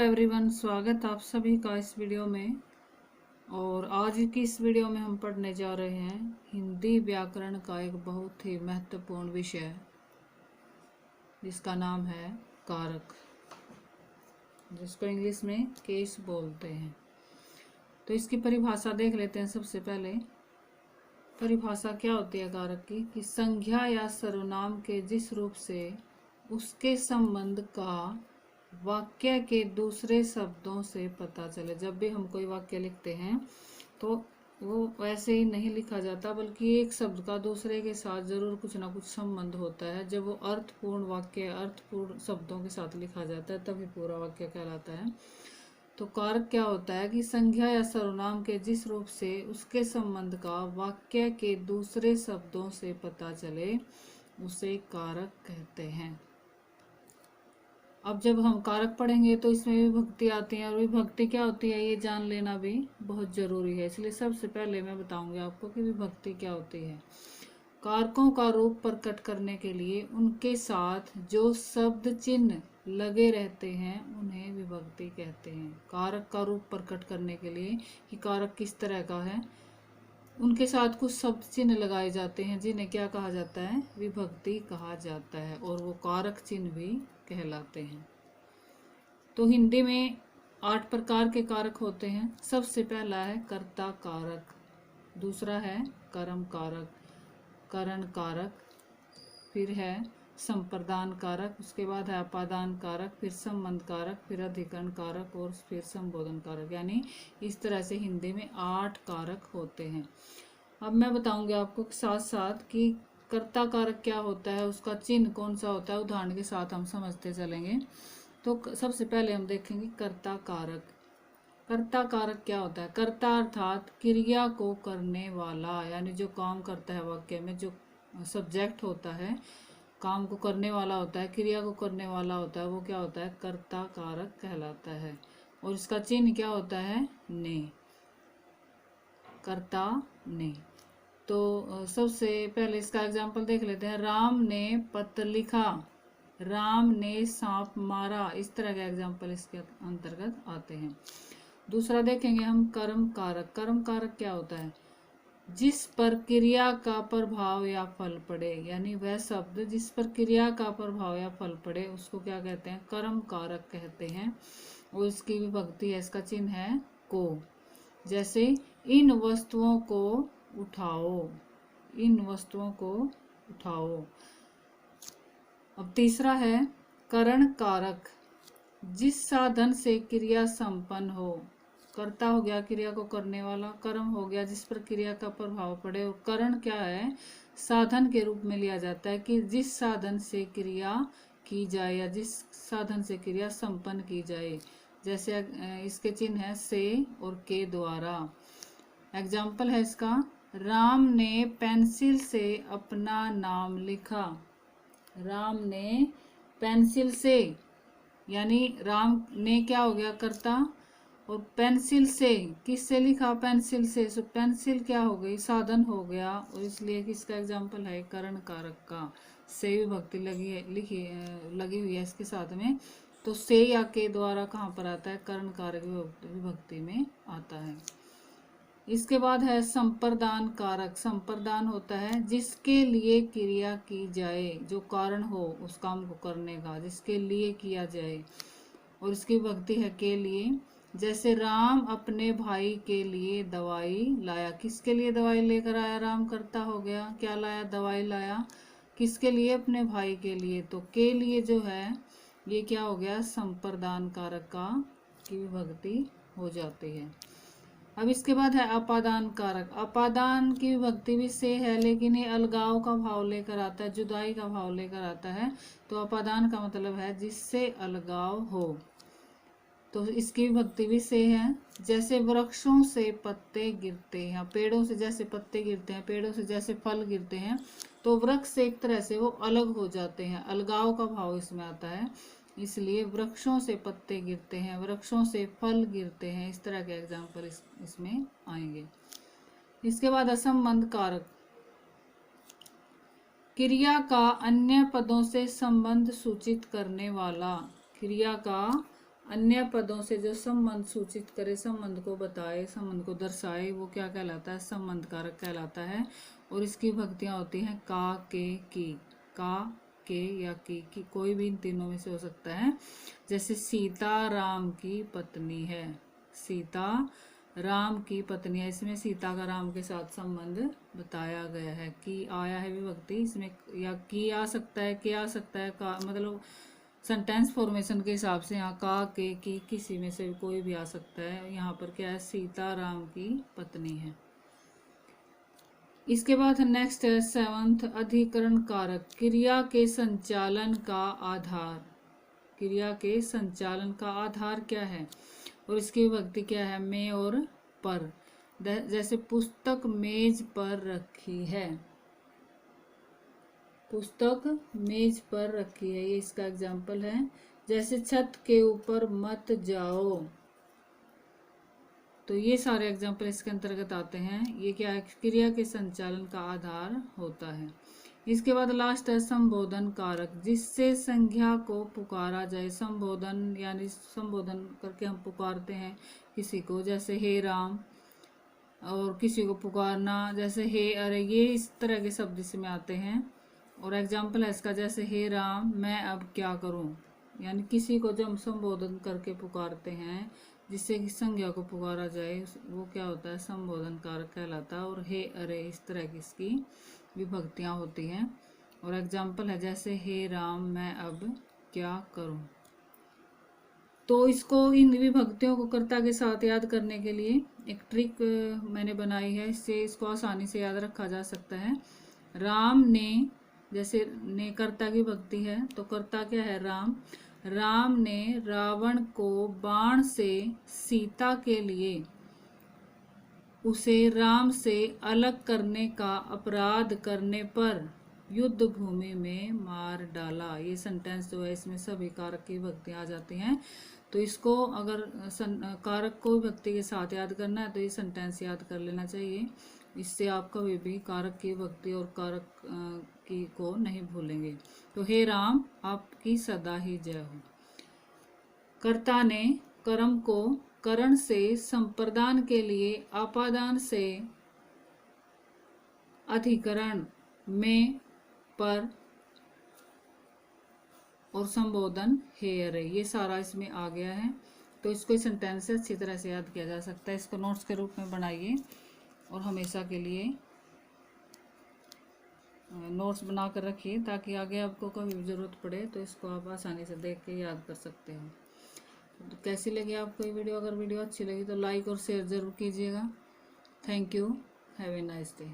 Everyone, स्वागत आप सभी का इस वीडियो में। और आज की इस वीडियो में हम पढ़ने जा रहे हैं हिंदी व्याकरण का एक बहुत ही महत्वपूर्ण विषय जिसका नाम है कारक, जिसको इंग्लिश में केस बोलते हैं। तो इसकी परिभाषा देख लेते हैं। सबसे पहले परिभाषा क्या होती है कारक की, कि संज्ञा या सर्वनाम के जिस रूप से उसके संबंध का वाक्य के दूसरे शब्दों से पता चले। जब भी हम कोई वाक्य लिखते हैं तो वो वैसे ही नहीं लिखा जाता, बल्कि एक शब्द का दूसरे के साथ जरूर कुछ ना कुछ संबंध होता है। जब वो अर्थपूर्ण वाक्य अर्थपूर्ण शब्दों के साथ लिखा जाता है तभी पूरा वाक्य कहलाता है। तो कारक क्या होता है कि संज्ञा या सर्वनाम के जिस रूप से उसके संबंध का वाक्य के दूसरे शब्दों से पता चले उसे कारक कहते हैं। अब जब हम कारक पढ़ेंगे तो इसमें विभक्ति आती है, और विभक्ति क्या होती है ये जान लेना भी बहुत जरूरी है। इसलिए सबसे पहले मैं बताऊंगी आपको कि विभक्ति क्या होती है। कारकों का रूप प्रकट करने के लिए उनके साथ जो शब्द चिन्ह लगे रहते हैं उन्हें विभक्ति कहते हैं। कारक का रूप प्रकट करने के लिए कि कारक किस तरह का है, उनके साथ कुछ शब्द चिन्ह लगाए जाते हैं जिन्हें क्या कहा जाता है, विभक्ति कहा जाता है, और वो कारक चिन्ह भी कहलाते हैं। तो हिंदी में 8 प्रकार के कारक होते हैं। सबसे पहला है कर्ता कारक, दूसरा है कर्म कारक, करण कारक, फिर है संप्रदान कारक, उसके बाद है अपादान कारक, फिर संबंध कारक, फिर अधिकरण कारक और फिर संबोधन कारक। यानी इस तरह से हिंदी में 8 कारक होते हैं। अब मैं बताऊंगी आपको साथ साथ कि कर्ता कारक क्या होता है, उसका चिन्ह कौन सा होता है, उदाहरण के साथ हम समझते चलेंगे। तो सबसे पहले हम देखेंगे कर्ता कारक। कर्ता कारक क्या होता है। कर्ता अर्थात क्रिया को करने वाला, यानी जो काम करता है वाक्य में, जो सब्जेक्ट होता है, काम को करने वाला होता है, क्रिया को करने वाला होता है, वो क्या होता है, कर्ता कारक कहलाता है। और इसका चिन्ह क्या होता है, ने, कर्ता ने। तो सबसे पहले इसका एग्जाम्पल देख लेते हैं। राम ने पत्र लिखा, राम ने सांप मारा, इस तरह के एग्जाम्पल इसके अंतर्गत आते हैं। दूसरा देखेंगे हम कर्म कारक। कर्म कारक क्या होता है, जिस पर क्रिया का प्रभाव या फल पड़े, यानी वह शब्द जिस पर क्रिया का प्रभाव या फल पड़े उसको क्या कहते हैं, कर्म कारक कहते हैं। और इसकी विभक्ति है, इसका चिन्ह है को। जैसे इन वस्तुओं को उठाओ, इन वस्तुओं को उठाओ। अब तीसरा है करण कारक, जिस साधन से क्रिया संपन्न हो। कर्ता हो गया क्रिया को करने वाला, कर्म हो गया जिस पर क्रिया का प्रभाव पड़े, और करण क्या है, साधन के रूप में लिया जाता है कि जिस साधन से क्रिया की जाए या जिस साधन से क्रिया संपन्न की जाए। जैसे इसके चिन्ह है से और के द्वारा। एग्जाम्पल है इसका, राम ने पेंसिल से अपना नाम लिखा। राम ने पेंसिल से, यानी राम ने क्या हो गया, कर्ता, और पेंसिल से किससे लिखा, पेंसिल से। सो पेंसिल क्या हो गई, साधन हो गया, और इसलिए किसका एग्जाम्पल है, करण कारक का। से विभक्ति लगी हुई है इसके साथ में। तो से या के द्वारा कहाँ पर आता है, करण कारक विभक्ति में आता है। इसके बाद है संप्रदान कारक। संप्रदान होता है जिसके लिए क्रिया की जाए, जो कारण हो उस काम को करने का, जिसके लिए किया जाए, और इसकी विभक्ति है के लिए। जैसे राम अपने भाई के लिए दवाई लाया, किसके लिए दवाई लेकर आया, राम कर्ता हो गया, क्या लाया, दवाई लाया, किसके लिए, अपने भाई के लिए। तो के लिए जो है ये क्या हो गया, संप्रदान कारक का की विभक्ति हो जाती है। अब इसके बाद है अपादान कारक। अपादान की विभक्ति भी से है, लेकिन ये अलगाव का भाव लेकर आता है, जुदाई का भाव लेकर आता है। तो अपादान का मतलब है जिससे अलगाव हो, तो इसकी विभक्ति भी से है। जैसे वृक्षों से पत्ते गिरते हैं, पेड़ों से जैसे पत्ते गिरते हैं, पेड़ों से जैसे फल गिरते हैं, तो वृक्ष से एक तरह से वो अलग हो जाते हैं, अलगाव का भाव इसमें आता है। इसलिए वृक्षों से पत्ते गिरते हैं, वृक्षों से फल गिरते हैं, इस तरह के एग्जाम्पल इसमें आएंगे। इसके बाद असंबंध कारक। क्रिया का अन्य पदों से संबंध सूचित करने वाला, क्रिया का अन्य पदों से जो संबंध सूचित करे, संबंध को बताए, संबंध को दर्शाए, वो क्या कहलाता है? संबंध कारक कहलाता है। और इसकी विभक्तियां होती हैं का, के, की। का, के या की कोई भी इन तीनों में से हो सकता है। जैसे सीता राम की पत्नी है, सीता राम की पत्नी है, इसमें सीता का राम के साथ संबंध बताया गया है। की आया है विभक्ति, इसमें या की आ सकता है, के आ सकता है, का मतलब सेंटेंस फॉर्मेशन के हिसाब से यहाँ का, के, की किसी में से कोई भी आ सकता है। यहाँ पर क्या है? सीता राम की पत्नी है। इसके बाद नेक्स्ट है 7th, अधिकरण कारक, क्रिया के संचालन का आधार। क्रिया के संचालन का आधार क्या है? और इसकी विभक्ति क्या है? में और पर। जैसे पुस्तक मेज पर रखी है, पुस्तक मेज पर रखी है, ये इसका एग्जाम्पल है। जैसे छत के ऊपर मत जाओ, तो ये सारे एग्जाम्पल इसके अंतर्गत आते हैं। ये क्या है? क्रिया के संचालन का आधार होता है। इसके बाद लास्ट है संबोधन कारक, जिससे संज्ञा को पुकारा जाए। संबोधन यानी संबोधन करके हम पुकारते हैं किसी को, जैसे हे राम, और किसी को पुकारना जैसे हे अरे, ये इस तरह के शब्द इसमें आते हैं। और एग्जाम्पल है इसका, जैसे हे राम मैं अब क्या करूं, यानी किसी को जब हम संबोधन करके पुकारते हैं जिससे कि संज्ञा को पुकारा जाए, वो क्या होता है? संबोधन कारक कहलाता है। और हे अरे, इस तरह की इसकी विभक्तियां होती हैं। और एग्जाम्पल है जैसे हे राम मैं अब क्या करूं। तो इसको, इन विभक्तियों को कर्ता के साथ याद करने के लिए एक ट्रिक मैंने बनाई है, इससे इसको आसानी से याद रखा जा सकता है। राम ने, जैसे ने कर्ता की विभक्ति है, तो कर्ता क्या है? राम। राम ने रावण को बाण से सीता के लिए उसे राम से अलग करने का अपराध करने पर युद्ध भूमि में मार डाला। ये सेंटेंस जो है इसमें सभी कारक की विभक्ति आ जाती हैं। तो इसको अगर कारक को विभक्ति के साथ याद करना है तो ये सेंटेंस याद कर लेना चाहिए। इससे आप कभी भी कारक की विभक्ति और कारक की को नहीं भूलेंगे। तो हे राम आपकी सदा ही जय हो। कर्ता ने कर्म को करण से संप्रदान के लिए अपादान से अधिकरण में पर और संबोधन हे अरे, ये सारा इसमें आ गया है। तो इसको सेंटेंस से अच्छी तरह से याद किया जा सकता है। इसको नोट्स के रूप में बनाइए और हमेशा के लिए नोट्स बना कर रखिए, ताकि आगे आपको कभी भी ज़रूरत पड़े तो इसको आप आसानी से देख के याद कर सकते हो। तो कैसी लगी आपको ये वीडियो? अगर वीडियो अच्छी लगी तो लाइक और शेयर ज़रूर कीजिएगा। Thank you, have a nice day.